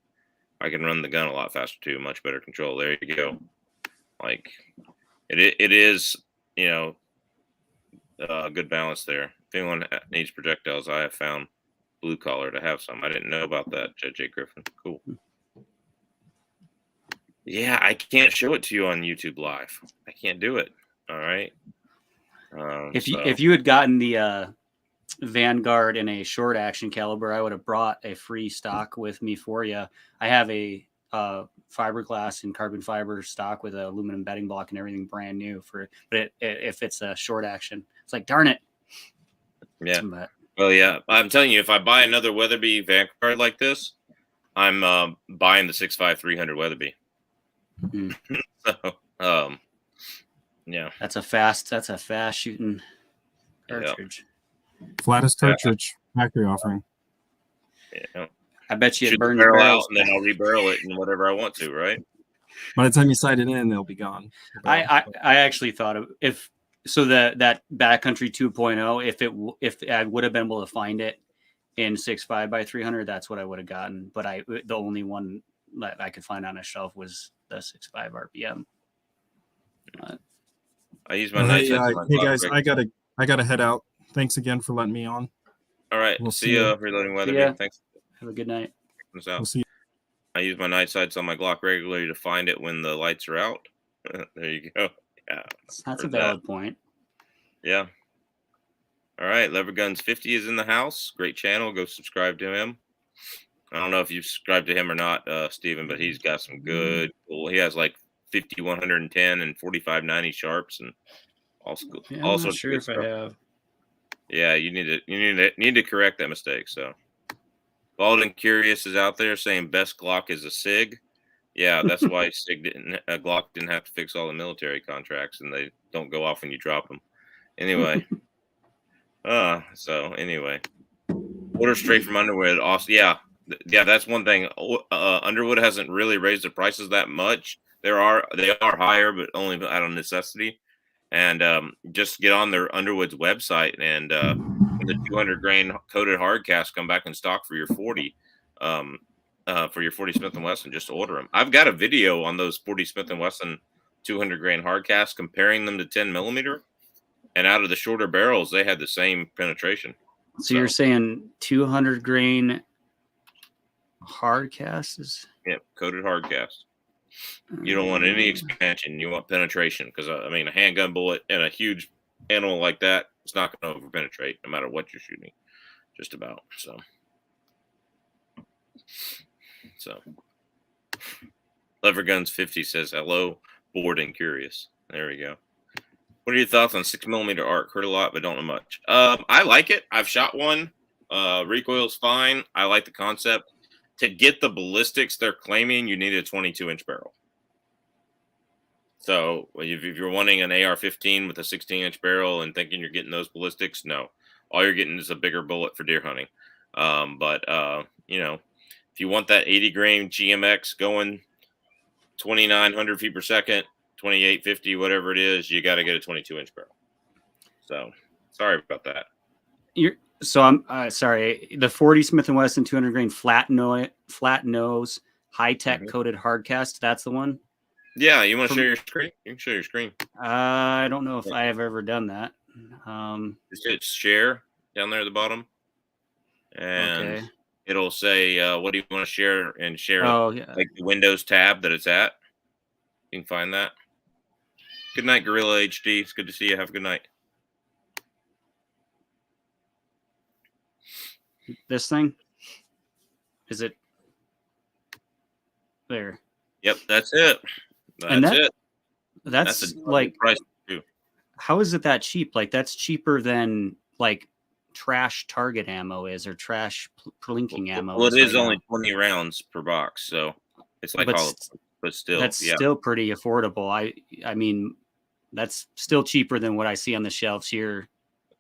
I can run the gun a lot faster too. Much better control. There you go. Like it is, good balance there. If anyone needs projectiles, I have found Blue Collar to have some. I didn't know about that, JJ Griffin. Cool. Yeah, I can't show it to you on YouTube Live. I can't do it. All right. If you had gotten the Vanguard in a short action caliber, I would have brought a free stock with me for you. I have a fiberglass and carbon fiber stock with an aluminum bedding block and everything brand new but if it's a short action, it's like, darn it. Yeah. But, well, yeah, I'm telling you, if I buy another Weatherby Vanguard like this, I'm buying the 6.5 300 Weatherby. So, yeah, that's a fast shooting cartridge. Flattest cartridge factory offering. Yeah. I bet you shoot it burned the your barrel barrels. out, and then I'll rebarrel it and whatever I want to, right? By the time you sight it in, they'll be gone. I actually thought that Backcountry 2.0, if I would have been able to find it in 6.5 by 300, that's what I would have gotten. But the only one that I could find on a shelf was the 6.5 RPM. I use my night sights. Hey guys, I gotta head out. Thanks again for letting me on. All right, we'll see you. Reloading Weatherby. Thanks. Have a good night. We'll see you. I use my night sights on my Glock regularly to find it when the lights are out. There you go. Yeah, that's a valid point. Yeah. All right, Lever Guns 50 is in the house. Great channel. Go subscribe to him. I don't know if you've subscribed to him or not, Steven, but he's got some good. He has like 5110 and 4590 sharps and also. Yeah, I'm not sure if I have. Yeah, you need to correct that mistake. So, Bald and Curious is out there saying best Glock is a SIG. Yeah, that's why Glock didn't have to fix all the military contracts, and they don't go off when you drop them. Anyway, anyway, order straight from Underwood. Also, yeah, that's one thing. Underwood hasn't really raised the prices that much. They are higher, but only out of necessity. And just get on their Underwood's website, and when the 200 grain coated hard cast come back in stock for your 40, for your 40 Smith & Wesson, just order them. I've got a video on those 40 Smith & Wesson 200 grain hard cast, comparing them to 10 millimeter, and out of the shorter barrels, they had the same penetration. So you're saying 200 grain hard cast is? Yeah, coated hard cast. You don't want any expansion. You want penetration, because I mean, a handgun bullet and a huge animal like that, it's not going to over penetrate no matter what you're shooting, just about. So Lever Guns 50 says hello, bored and curious. There we go. What are your thoughts on 6mm arc? Heard a lot, but don't know much. I like it. I've shot one. Recoil's fine. I like the concept. To get the ballistics they're claiming, you need a 22-inch barrel. So if you're wanting an AR-15 with a 16-inch barrel and thinking you're getting those ballistics, no. All you're getting is a bigger bullet for deer hunting. But if you want that 80 grain GMX going 2,900 feet per second, 2850, whatever it is, you got to get a 22-inch barrel. So sorry about that. I'm sorry. The 40 Smith & Wesson 200 grain flat nose, high-tech coated hard cast. That's the one. Yeah, you want to share your screen? You can share your screen. I don't know if I have ever done that. Just hit share down there at the bottom, and it'll say, "What do you want to share?" And share like the Windows tab that it's at. You can find that. Good night, Gorilla HD. It's good to see you. Have a good night. This thing? Is it there? Yep, that's it. That's like price too. How is it that cheap? Like, that's cheaper than like trash target ammo is, or trash plinking ammo. Well, it is only 20 rounds per box, so it's like but still, that's still pretty affordable. I mean, that's still cheaper than what I see on the shelves here.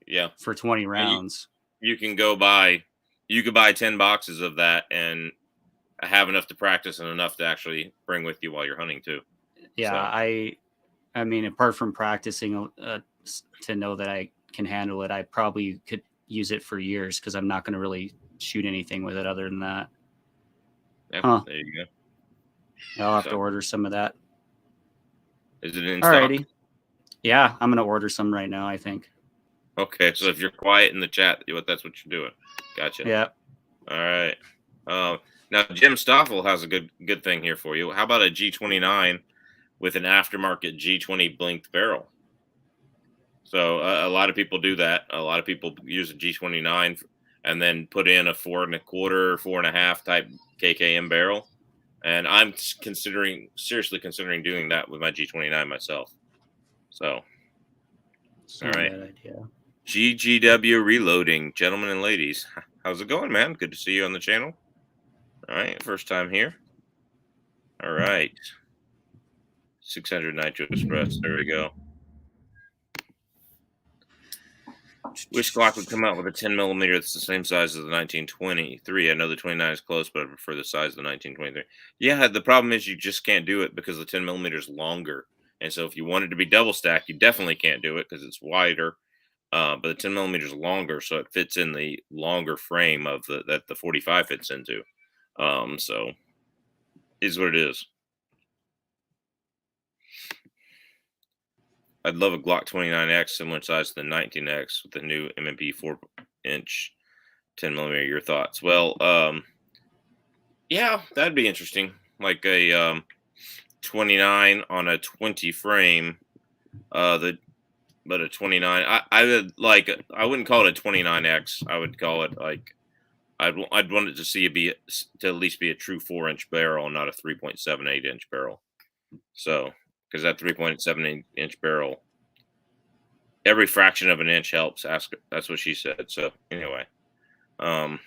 Yeah, for 20 rounds, you can go buy. You could buy 10 boxes of that and have enough to practice and enough to actually bring with you while you're hunting too. Yeah, so. I mean, apart from practicing to know that I can handle it, I probably could use it for years, because I'm not going to really shoot anything with it other than that. Yeah, there you go. I'll have to order some of that. Is it in stock? Alrighty. Yeah, I'm going to order some right now, I think. Okay, so if you're quiet in the chat, that's what you're doing. Gotcha. Yeah. All right. Now Jim Stoffel has a good thing here for you. How about a G29 with an aftermarket G20 blinked barrel? So a lot of people do that. A lot of people use a G29 and then put in a 4.25, 4.5 type KKM barrel. And I'm seriously considering doing that with my G29 myself. So, It's all not a right. bad idea. GGW Reloading, gentlemen and ladies. How's it going, man? Good to see you on the channel. All right. First time here. All right. 600 Nitro Express. There we go. Wish Glock would come out with a 10 millimeter that's the same size as the 1923. I know the 29 is close, but I prefer the size of the 1923. Yeah, the problem is you just can't do it because the 10 millimeter is longer. And so if you want it to be double stacked, you definitely can't do it because it's wider. But the 10 millimeter is longer, so it fits in the longer frame of that the 45 fits into. So is what it is. I'd love a Glock 29X, similar size to the 19X with the new M&P 4-inch 10 millimeter. Your thoughts? Well, yeah, that'd be interesting. Like a 29 on a 20 frame. But a 29. I would like. I wouldn't call it a 29X. I would call it like. I'd want it to see it to at least be a true 4-inch barrel, not a 3.78-inch barrel. So, because that 3.78-inch barrel, every fraction of an inch helps. That's what she said. So anyway, there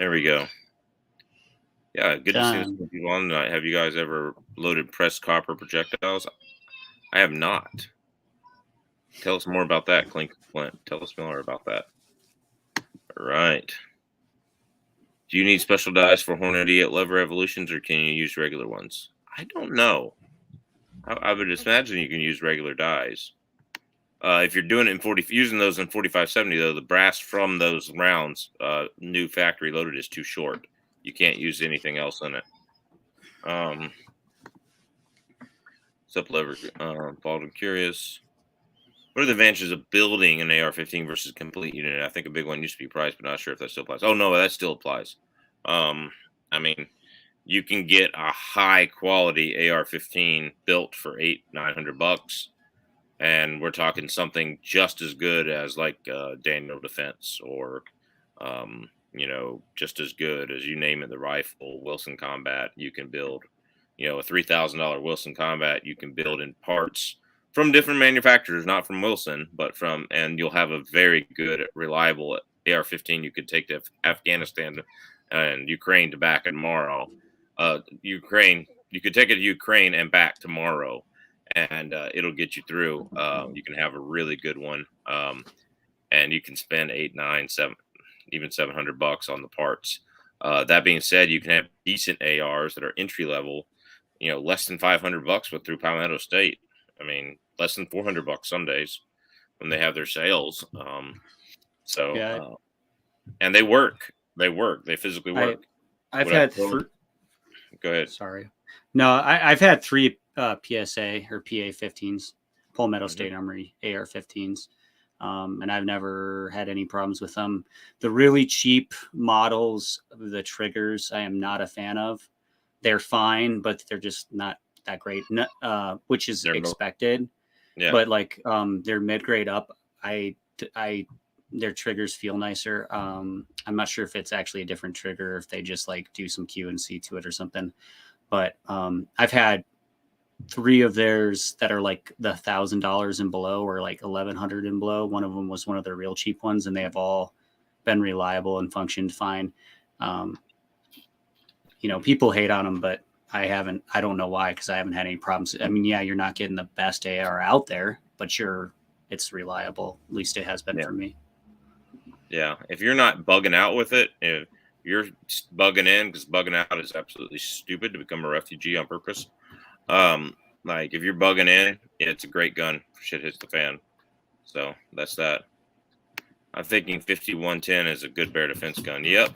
we go. Yeah, good to see some people on tonight. Have you guys ever loaded pressed copper projectiles? I have not. Tell us more about that, Clink Flint. Tell us more about that. All right. Do you need special dies for Hornady at lever evolutions, or can you use regular ones? I don't know. I would imagine you can use regular dies. If you're doing it in using those in 4570, though, the brass from those rounds, new factory loaded, is too short. You can't use anything else in it. Sup, lever, Bald and Curious. What are the advantages of building an AR-15 versus complete unit? I think a big one used to be price, but not sure if that still applies. Oh no, that still applies. I mean, you can get a high quality AR-15 built for $800-900, and we're talking something just as good as like Daniel Defense, or you know, just as good as, you name it, the rifle, Wilson Combat. You can build, you know, a $3,000 Wilson Combat. You can build in parts from different manufacturers, not from Wilson, but from, and you'll have a very good, reliable AR-15 you could take to Afghanistan and Ukraine to back tomorrow. Ukraine, you could take it to Ukraine and back tomorrow, and it'll get you through. You can have a really good one, and you can spend $800, $900, even $700 on the parts. That being said, you can have decent ARs that are entry level, you know, less than $500 with through Palmetto State. I mean, less than $400 some days when they have their sales. And they work. They physically work. I've had Go ahead. Sorry. No, I've had 3 PSA or PA-15s, Palmetto State Armory AR-15s. And I've never had any problems with them. The really cheap models, the triggers, I am not a fan of. They're fine, but they're just not that great, which is expected. Yeah. But like they're mid-grade up. Their triggers feel nicer. I'm not sure if it's actually a different trigger, if they just like do some Q&C to it or something. But I've had 3 of theirs that are like the $1,000 and below, or like $1,100 and below. One of them was one of their real cheap ones, and they have all been reliable and functioned fine. You know, people hate on them, but I don't know why, because I haven't had any problems. I mean, yeah, you're not getting the best AR out there, but it's reliable. At least it has been for me. Yeah. If you're not bugging out with it, if you're bugging in, because bugging out is absolutely stupid to become a refugee on purpose. Like if you're bugging in, it's a great gun. Shit hits the fan. So that's that. I'm thinking 5110 is a good bear defense gun. Yep.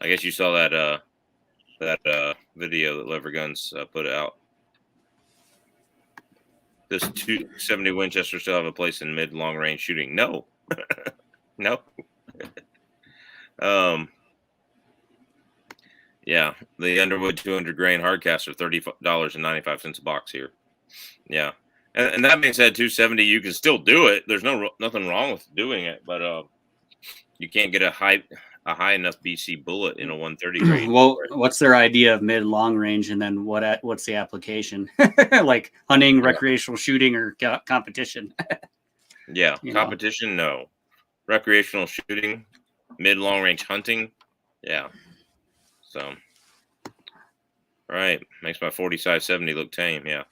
I guess you saw that video that Lever Guns put out. Does 270 Winchester still have a place in mid long range shooting? No. No. Yeah, the Underwood 200 grain hardcasts are $30.95 a box here. Yeah, And that being said, 270, you can still do it. There's nothing wrong with doing it, but you can't get a high enough BC bullet in a 130 grain. Well, what's their idea of mid long range, and then what's the application? Like hunting, recreational shooting, or competition? Yeah, competition, no. Recreational shooting, mid long range hunting, yeah. So, right, makes my 4570 look tame. Yeah,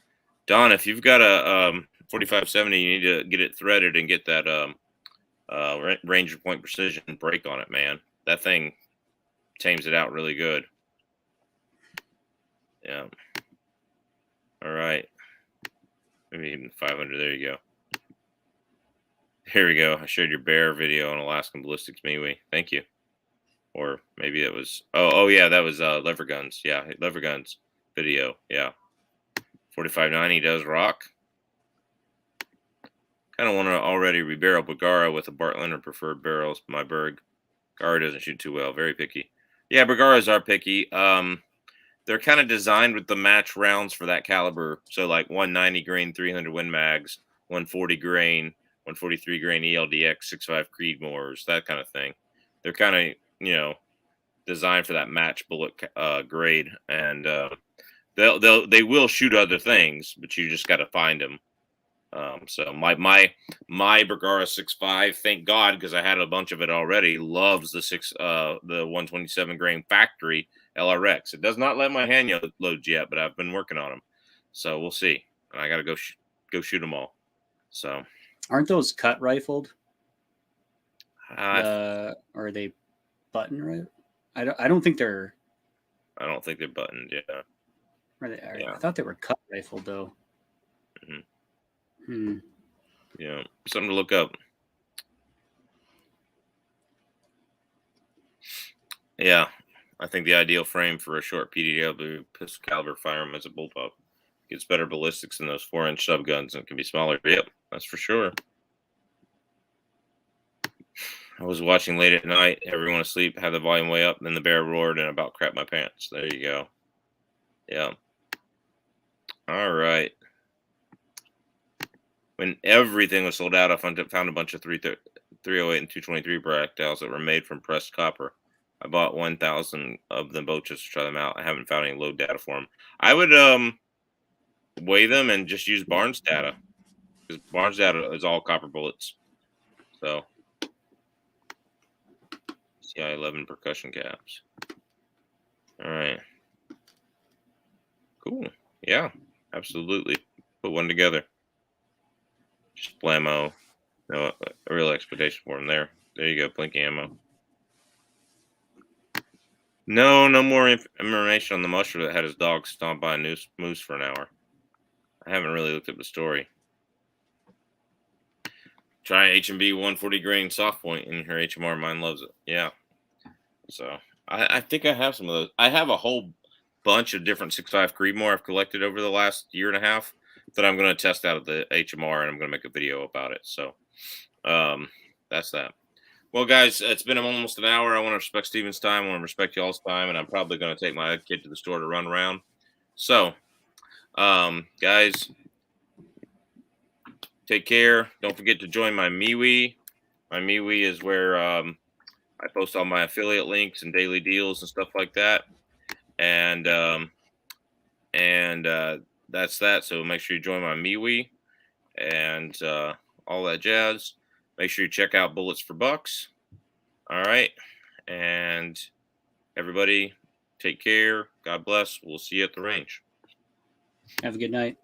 Don, if you've got a 4570, you need to get it threaded and get that Ranger Point Precision break on it, man. That thing tames it out really good. Yeah. All right. Maybe even 500. There you go. Here we go. I shared your bear video on Alaskan Ballistics MeWe. Thank you. Or maybe it was. Oh yeah, that was Lever Guns. Yeah, Lever Guns video. Yeah. 4590 does rock. Kind of want to already rebarrel Bergara with a Bartlett or preferred barrels. My Berg. Bergara doesn't shoot too well. Very picky. Yeah, Bergaras are picky. They're kind of designed with the match rounds for that caliber. So like 190 grain, 300 Win Mags, 140 grain, 143 grain ELDX, 6.5 Creedmoors, that kind of thing. They're kind of, designed for that match bullet grade, and they will shoot other things, but you just got to find them. So my Bergara 6.5, thank God, because I had a bunch of it already, loves the 127 grain factory LRX. It does not let my hand load yet, but I've been working on them, so we'll see. And I got to go shoot them all. So aren't those cut rifled? Or are they button right? I don't think they're. I don't think they're buttoned. Yeah. Are they? Yeah. I thought they were cut rifled though. Mm-hmm. Yeah, something to look up. Yeah, I think the ideal frame for a short PDW pistol caliber firearm is a bullpup. Gets better ballistics than those 4-inch subguns and can be smaller. Yep, that's for sure. I was watching late at night, everyone asleep, had the volume way up, then the bear roared and about crapped my pants. There you go. Yeah. All right. When everything was sold out, I found a bunch of 308 and 223 projectiles that were made from pressed copper. I bought 1,000 of them both just to try them out. I haven't found any load data for them. I would weigh them and just use Barnes data, because Barnes data is all copper bullets. So CI11 percussion caps. All right. Cool. Yeah, absolutely. Put one together. Just blammo. No, a real expectation for him there. There you go, Blinky ammo. No more information on the musher that had his dog stomp by a moose for an hour. I haven't really looked up the story. Try H&B 140 grain soft point in her HMR. Mine loves it. Yeah. So I think I have some of those. I have a whole bunch of different 6.5 Creedmoor I've collected over the last year and a half that I'm going to test out of the HMR, and I'm going to make a video about it. So that's that. Well, guys, it's been almost an hour. I want to respect Steven's time. I want to respect y'all's time, and I'm probably going to take my kid to the store to run around. So, guys, take care. Don't forget to join my MeWe. My MeWe is where I post all my affiliate links and daily deals and stuff like that. And that's that. So make sure you join my MeWe and all that jazz. Make sure you check out Bullets4Bucks. All right. And everybody, take care. God bless. We'll see you at the range. Have a good night.